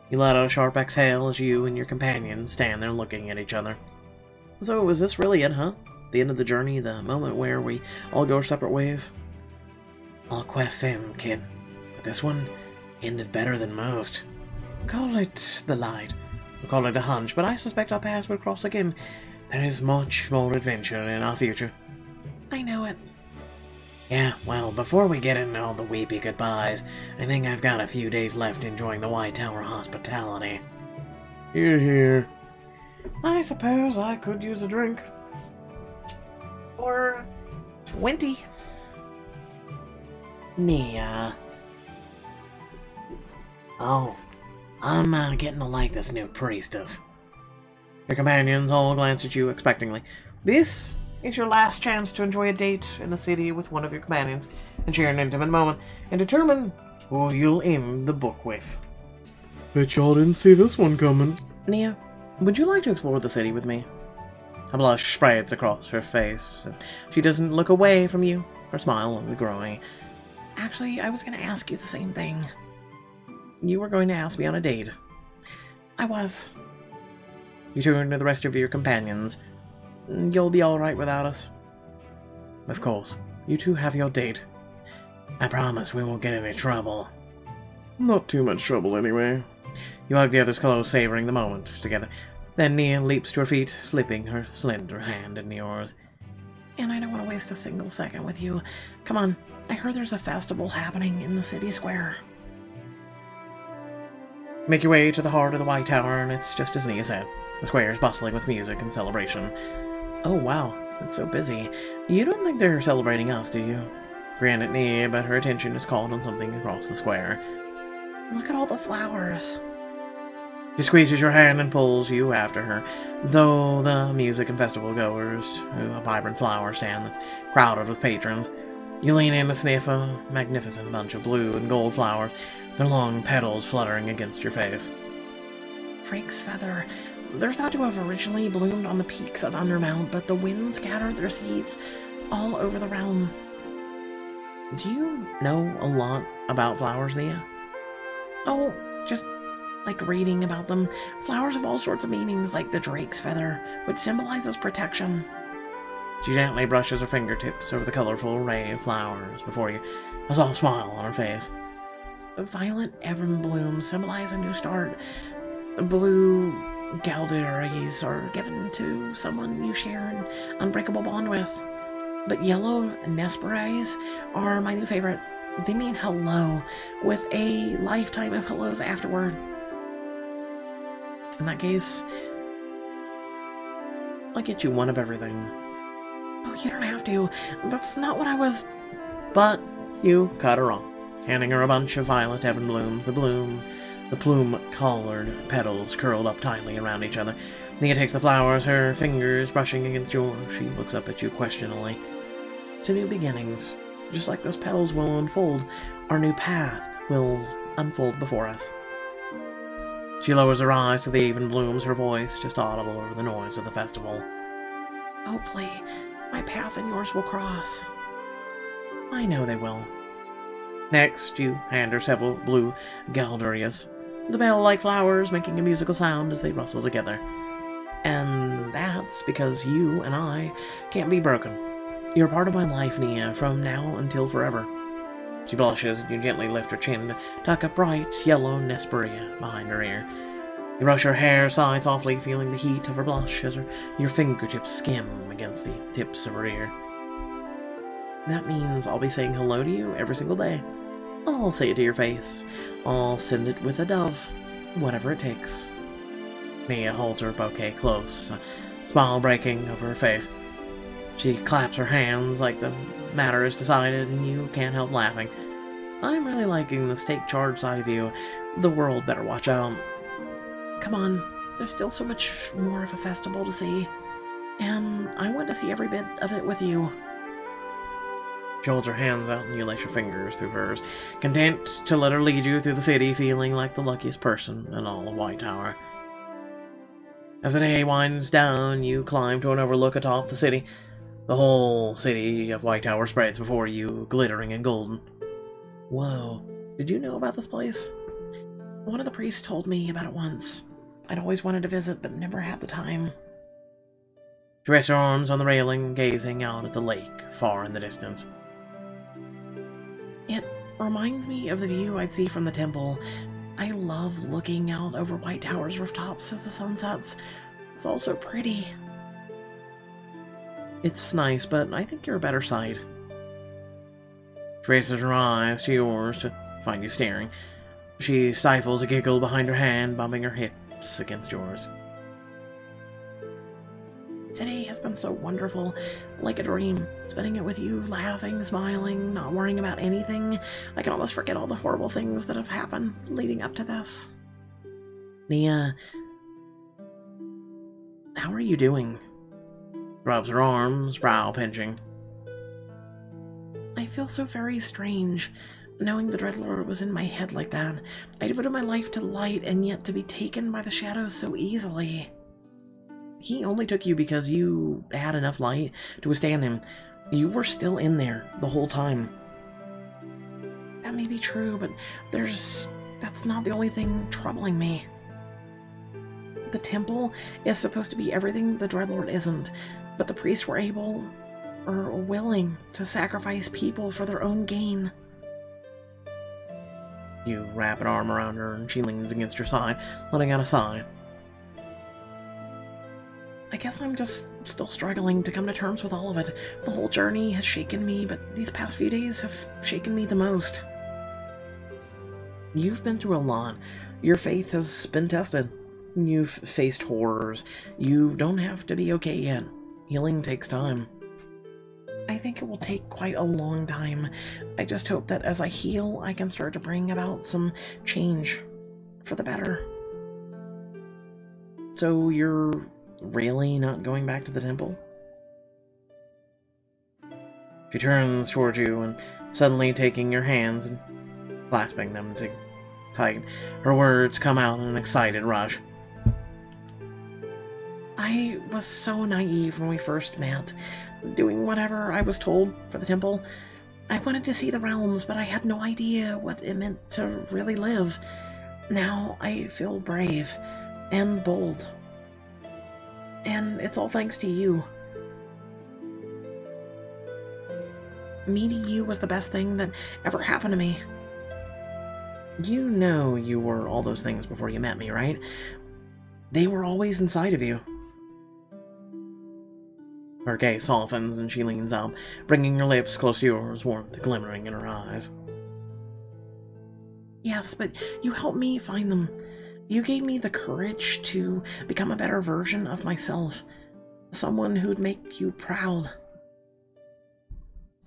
You let out a sharp exhale as you and your companion stand there looking at each other. So was this really it, huh? The end of the journey, the moment where we all go our separate ways? All quests end, kid. But this one ended better than most. Call it the light. We'll call it a hunch, but I suspect our paths will cross again. There is much more adventure in our future. I know it. Yeah, well, before we get into all the weepy goodbyes, I think I've got a few days left enjoying the White Tower hospitality. Hear, hear. I suppose I could use a drink. Or 20. Nia. Oh, I'm getting to like this new priestess. Your companions all glance at you expectantly. This is your last chance to enjoy a date in the city with one of your companions and share an intimate moment and determine who you'll end the book with. Bet y'all didn't see this one coming. Nia, would you like to explore the city with me? A blush spreads across her face, and she doesn't look away from you, her smile only growing. Actually, I was going to ask you the same thing. You were going to ask me on a date. I was. You turn to the rest of your companions. You'll be alright without us. Of course, you two have your date. I promise we won't get in any trouble. Not too much trouble, anyway. You hug the others close, savoring the moment together. Then Nia leaps to her feet, slipping her slender hand in yours. And I don't want to waste a single second with you. Come on, I heard there's a festival happening in the city square. Make your way to the heart of the White Tower, and it's just as Nia said. The square is bustling with music and celebration. Oh wow, it's so busy. You don't think they're celebrating us, do you? Grin at Nia, but her attention is called on something across the square. Look at all the flowers. She squeezes your hand and pulls you after her, though the music and festival goers to a vibrant flower stand that's crowded with patrons. You lean in to sniff a magnificent bunch of blue and gold flowers, their long petals fluttering against your face. Frank's feather. They're thought to have originally bloomed on the peaks of Undermount, but the wind scattered their seeds all over the realm. Do you know a lot about flowers, Nia? Oh, just like reading about them. Flowers have all sorts of meanings, like the drake's feather, which symbolizes protection. She gently brushes her fingertips over the colorful array of flowers before you, a soft smile on her face. Violet Evan blooms symbolize a new start. Blue galderies are given to someone you share an unbreakable bond with. But yellow nesperes are my new favorite. They mean hello, with a lifetime of hellos afterward. In that case, I'll get you one of everything. Oh, you don't have to. That's not what I was... But you cut her off, handing her a bunch of violet heaven blooms. The plume-collared petals curled up tightly around each other. Nia takes the flowers, her fingers brushing against yours. She looks up at you questioningly. To new beginnings. Just like those petals will unfold, our new path will unfold before us. She lowers her eyes to the even blooms, her voice just audible over the noise of the festival. Hopefully, my path and yours will cross. I know they will. Next, you hand her several blue galderias, the bell-like flowers making a musical sound as they rustle together. And that's because you and I can't be broken. You're part of my life, Nia, from now until forever. She blushes, and you gently lift her chin to tuck a bright yellow nesperia behind her ear. You brush her hair aside softly, feeling the heat of her blush as your fingertips skim against the tips of her ear. That means I'll be saying hello to you every single day. I'll say it to your face. I'll send it with a dove, whatever it takes. Nia holds her bouquet close, a smile breaking over her face. She claps her hands like the matter is decided, and you can't help laughing. I'm really liking the stake charge side of you. The world better watch out. Come on, there's still so much more of a festival to see, and I want to see every bit of it with you. She holds her hands out and you lace your fingers through hers, content to let her lead you through the city, feeling like the luckiest person in all of White Tower. As the day winds down, you climb to an overlook atop the city. The whole city of White Tower spreads before you, glittering and golden. Whoa, did you know about this place? One of the priests told me about it once. I'd always wanted to visit, but never had the time. She rests her arms on the railing, gazing out at the lake, far in the distance. It reminds me of the view I'd see from the temple. I love looking out over White Tower's rooftops as the sun sets. It's all so pretty. It's nice, but I think you're a better sight. She raises her eyes to yours to find you staring. She stifles a giggle behind her hand, bumping her hips against yours. Today has been so wonderful, like a dream. Spending it with you, laughing, smiling, not worrying about anything. I can almost forget all the horrible things that have happened leading up to this. Nia, how are you doing? Rubs her arms, brow pinching. I feel so very strange, knowing the Dreadlord was in my head like that. I devoted my life to light, and yet to be taken by the shadows so easily. He only took you because you had enough light to withstand him. You were still in there the whole time. That may be true, but that's not the only thing troubling me. The temple is supposed to be everything the Dreadlord isn't, but the priests were able, or willing, to sacrifice people for their own gain. You wrap an arm around her and she leans against your side, letting out a sigh. I guess I'm just still struggling to come to terms with all of it. The whole journey has shaken me, but these past few days have shaken me the most. You've been through a lot. Your faith has been tested. You've faced horrors. You don't have to be okay yet. Healing takes time. I think it will take quite a long time. I just hope that as I heal, I can start to bring about some change for the better. So you're really not going back to the temple? She turns towards you and suddenly taking your hands and clasping them tight. Her words come out in an excited rush. I was so naive when we first met, doing whatever I was told for the temple. I wanted to see the realms, but I had no idea what it meant to really live. Now I feel brave and bold. And it's all thanks to you. Meeting you was the best thing that ever happened to me. You know you were all those things before you met me, right? They were always inside of you. Her gaze softens and she leans up, bringing her lips close to yours, warmth glimmering in her eyes. Yes, but you helped me find them. You gave me the courage to become a better version of myself. Someone who'd make you proud.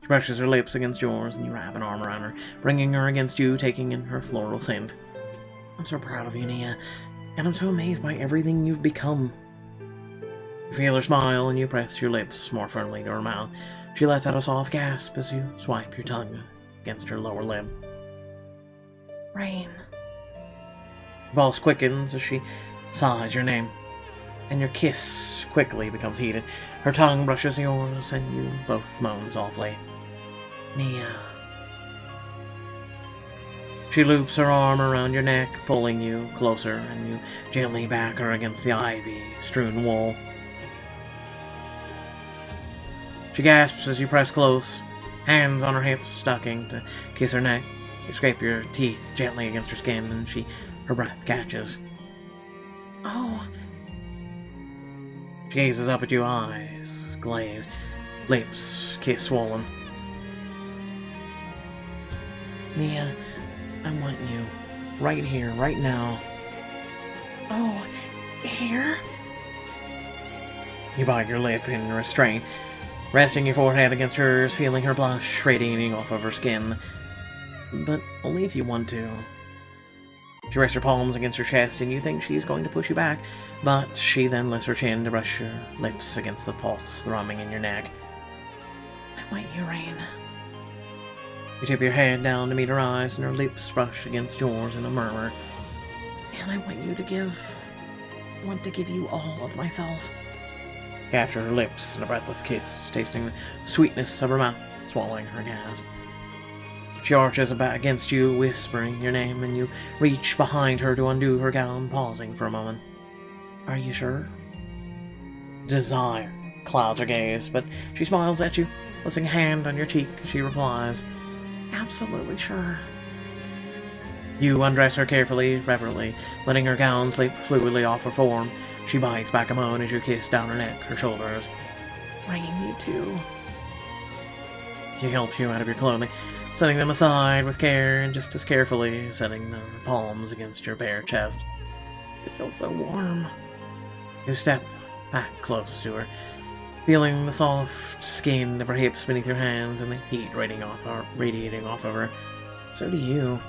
She brushes her lips against yours and you wrap an arm around her, bringing her against you, taking in her floral scent. I'm so proud of you, Nia, and I'm so amazed by everything you've become. You feel her smile and you press your lips more firmly to her mouth. She lets out a soft gasp as you swipe your tongue against her lower lip. Rain. Her pulse quickens as she sighs your name, and your kiss quickly becomes heated. Her tongue brushes yours and you both moan softly. Nia. She loops her arm around your neck, pulling you closer, and you gently back her against the ivy-strewn wall. She gasps as you press close, hands on her hips, ducking to kiss her neck. You scrape your teeth gently against her skin, and her breath catches. Oh. She gazes up at you, eyes glazed, lips kiss swollen. Nia, I want you. Right here, right now. Oh, here? You bite your lip in restraint, resting your forehead against hers, feeling her blush radiating off of her skin. But only if you want to. She rests her palms against her chest, and you think she's going to push you back, but she then lifts her chin to brush your lips against the pulse thrumming in your neck. I want you, Rain. You tip your head down to meet her eyes, and her lips brush against yours in a murmur. And I want to give you all of myself. Capture her lips in a breathless kiss, tasting the sweetness of her mouth, swallowing her gasp. She arches back against you, whispering your name, and you reach behind her to undo her gown, pausing for a moment. Are you sure? Desire clouds her gaze, but she smiles at you, placing a hand on your cheek as she replies, absolutely sure. You undress her carefully, reverently, letting her gown slip fluidly off her form. She bites back a moan as you kiss down her neck, her shoulders. Rain, you too. She helps you out of your clothing, setting them aside with care and just as carefully setting their palms against your bare chest. It feels so warm. You step back close to her, feeling the soft skin of her hips beneath your hands and the heat radiating off of her. So do you.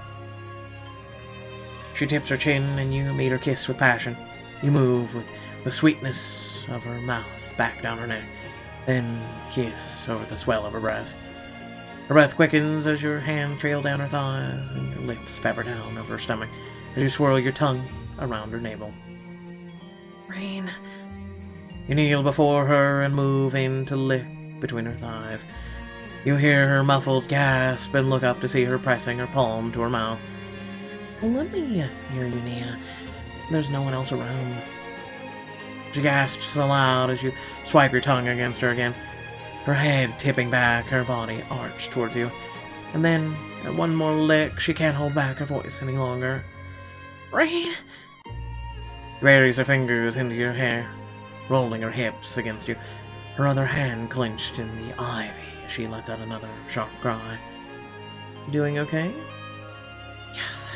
She tips her chin and you meet her kiss with passion. You move with the sweetness of her mouth back down her neck, then kiss over the swell of her breast. Her breath quickens as your hand trails down her thighs and your lips pepper down over her stomach as you swirl your tongue around her navel. Rain. You kneel before her and move in to lick between her thighs. You hear her muffled gasp and look up to see her pressing her palm to her mouth. Let me hear you, Nia. There's no one else around. She gasps aloud as you swipe your tongue against her again, her head tipping back, her body arched towards you. And then, at one more lick, she can't hold back her voice any longer. Rain! She buries her fingers into your hair, rolling her hips against you, her other hand clenched in the ivy as she lets out another sharp cry. Doing okay? Yes,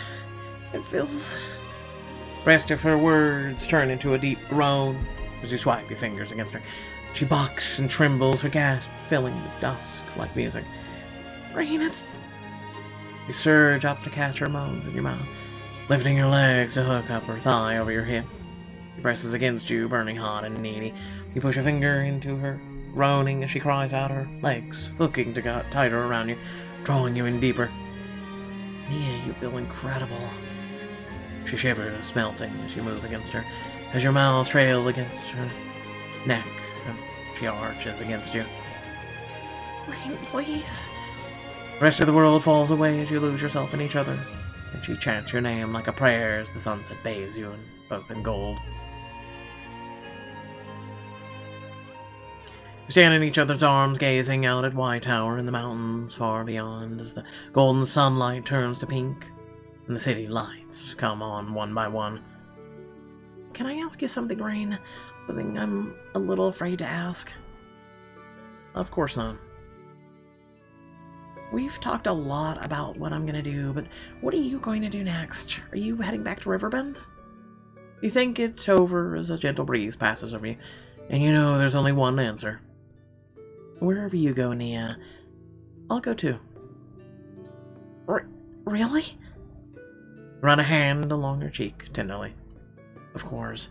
it feels... The rest of her words turn into a deep groan as you swipe your fingers against her, She bucks and trembles, her gasp filling the dusk like music. Rain, it's... You surge up to catch her moans in your mouth, lifting your legs to hook up her thigh over your hip. She presses against you, burning hot and needy. You push a finger into her, groaning as she cries out, her legs hooking to get tighter around you, drawing you in deeper. Nia, you feel incredible. She shivers, melting as you move against her, as your mouths trail against her neck, and she arches against you. Rain, please. The rest of the world falls away as you lose yourself in each other, and she chants your name like a prayer as the sunset bathes you both in gold. You stand in each other's arms, gazing out at White Tower and the mountains far beyond as the golden sunlight turns to pink, and the city lights come on one by one. Can I ask you something, Rain? Something I'm a little afraid to ask? Of course not. We've talked a lot about what I'm gonna do, but what are you going to do next? Are you heading back to Riverbend? You think it's over as a gentle breeze passes over you, and you know there's only one answer. Wherever you go, Nia, I'll go too. Really? Run a hand along her cheek tenderly. Of course,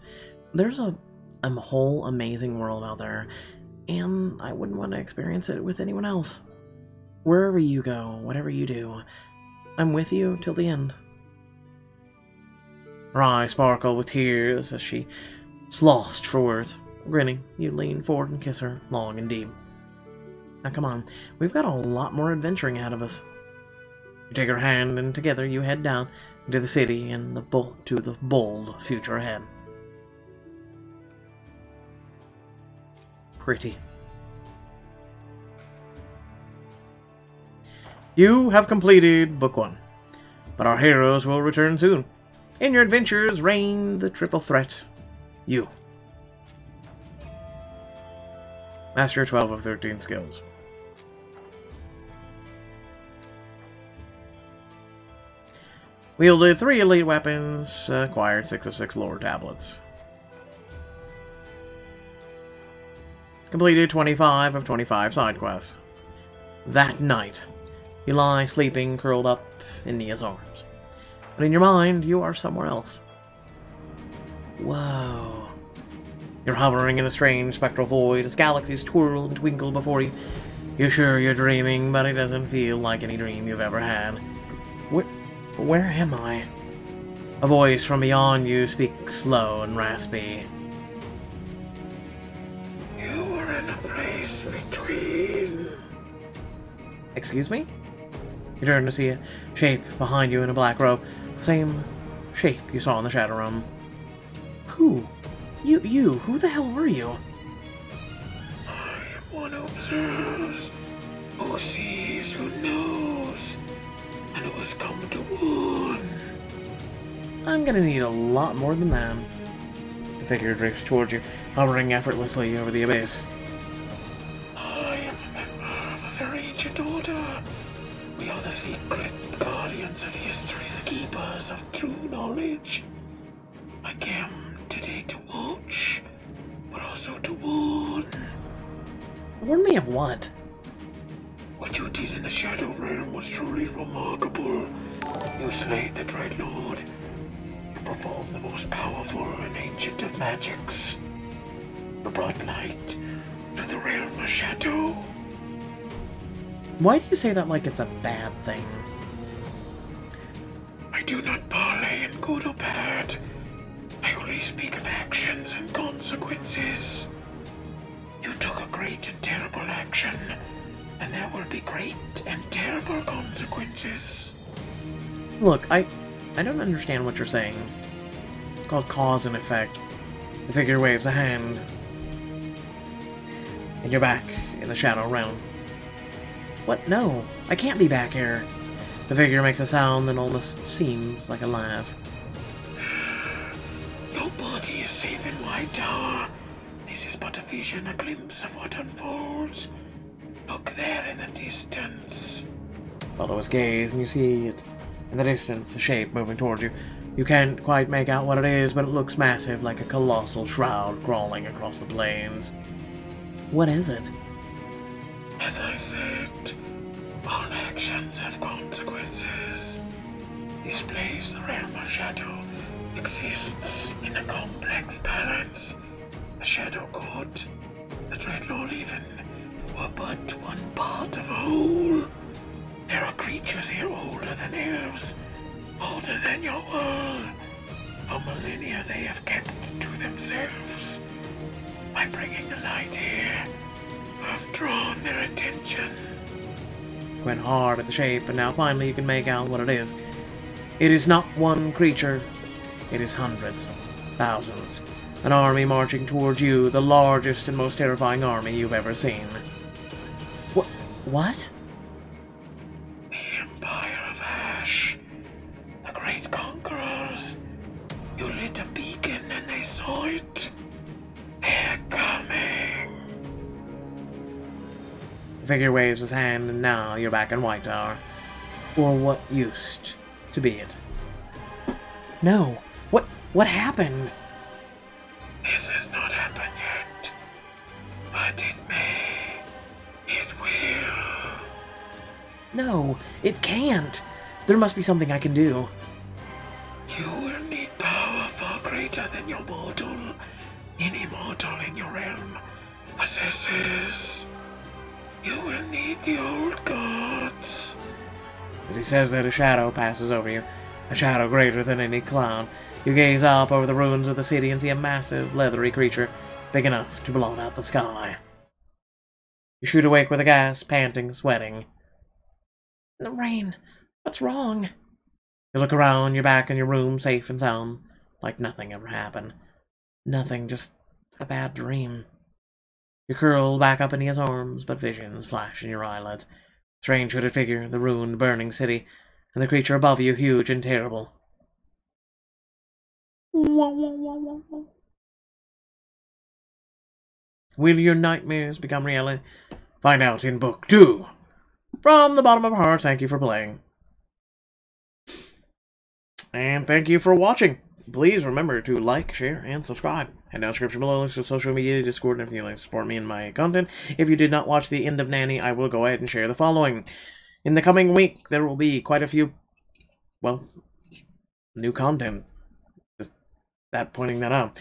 there's a whole amazing world out there, and I wouldn't want to experience it with anyone else. Wherever you go, whatever you do, I'm with you till the end. Her eyes sparkle with tears as she's lost for words. Grinning, you lean forward and kiss her long and deep. Now come on, we've got a lot more adventuring ahead of us. You take her hand and together you head down into the city and to the bold future ahead. Pretty. You have completed Book 1, but our heroes will return soon. In your adventures reign the triple threat, you. Master 12 of 13 skills. Wielded 3 elite weapons, acquired 6 of 6 lore tablets. Completed 25 of 25 side quests. That night, you lie sleeping, curled up in Nia's arms. But in your mind, you are somewhere else. Whoa. You're hovering in a strange spectral void as galaxies twirl and twinkle before you. You're sure you're dreaming, but it doesn't feel like any dream you've ever had. Where am I? A voice from beyond you speaks low and raspy. You are in a place between... Excuse me? You turn to see a shape behind you in a black robe. Same shape you saw in the Shadow Realm. Who? You, who the hell were you? I am one who observes, who sees, who knows, and who has come to warn. I'm gonna need a lot more than that. The figure drifts towards you, hovering effortlessly over the abyss. I am a member of a very ancient order. We are the secret guardians of history, the keepers of true knowledge. I came today to watch, but also to warn. Warn me of what? What you did in the Shadow Realm was truly remarkable. You slayed the Dread Lord. You performed the most powerful and ancient of magics. You brought light to the realm of shadow. Why do you say that like it's a bad thing? I do not parley in good or bad. I only speak of actions and consequences. You took a great and terrible action, and there will be great and terrible consequences. Look, I don't understand what you're saying. It's called cause and effect. The figure waves a hand. And you're back in the Shadow Realm. What? No, I can't be back here. The figure makes a sound that almost seems like a laugh. Your body is safe in White Tower. This is but a vision, a glimpse of what unfolds. Look there in the distance. Follow his gaze and you see it in the distance, a shape moving towards you. You can't quite make out what it is, but it looks massive, like a colossal shroud crawling across the plains. What is it? As I said, all actions have consequences. This place, the realm of shadow, exists in a complex balance. The Shadow Court, the Dreadlord even, were but one part of a whole. There are creatures here older than elves, older than your world. For millennia they have kept to themselves. By bringing the light here, I've drawn their attention. Went hard at the shape, and now finally you can make out what it is. It is not one creature. It is hundreds, thousands. An army marching towards you, the largest and most terrifying army you've ever seen. What? The Empire of Ash. The great conquerors. You lit a beacon and they saw it. They're coming. The figure waves his hand, and now you're back in White Tower. Or what used to be it. No. What happened? This has not happened yet. But it may. It will. No, it can't. There must be something I can do. You will need power far greater than your mortal. Any mortal in your realm possesses. You will need the old gods. As he says that, a shadow passes over you. A shadow greater than any cloud. You gaze up over the ruins of the city and see a massive, leathery creature, big enough to blot out the sky. You shoot awake with a gasp, panting, sweating. Rain, what's wrong? You look around, you're back in your room, safe and sound, like nothing ever happened. Nothing, just a bad dream. You curl back up in his arms, but visions flash in your eyelids. Strange hooded figure, the ruined, burning city, and the creature above you, huge and terrible. Will your nightmares become reality? Find out in Book 2. From the bottom of our heart, thank you for playing. And thank you for watching. Please remember to like, share, and subscribe. Head down description below, links to social media, Discord, and if you'd like to support me and my content. If you did not watch the end of Nanny, I will go ahead and share the following. In the coming week, there will be quite a few, well, new content. That pointing that out.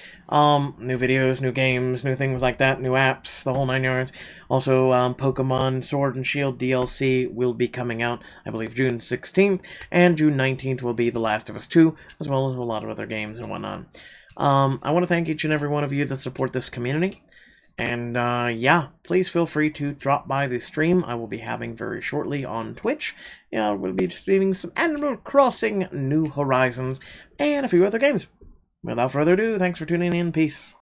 New videos, new games, new things like that, new apps, the whole 9 yards. Also, Pokemon Sword and Shield DLC will be coming out, I believe, June 16th, and June 19th will be The Last of Us 2, as well as a lot of other games and whatnot. I want to thank each and every one of you that support this community. And, yeah, please feel free to drop by the stream I will be having very shortly on Twitch. Yeah, we'll be streaming some Animal Crossing New Horizons and a few other games. Without further ado, thanks for tuning in. Peace.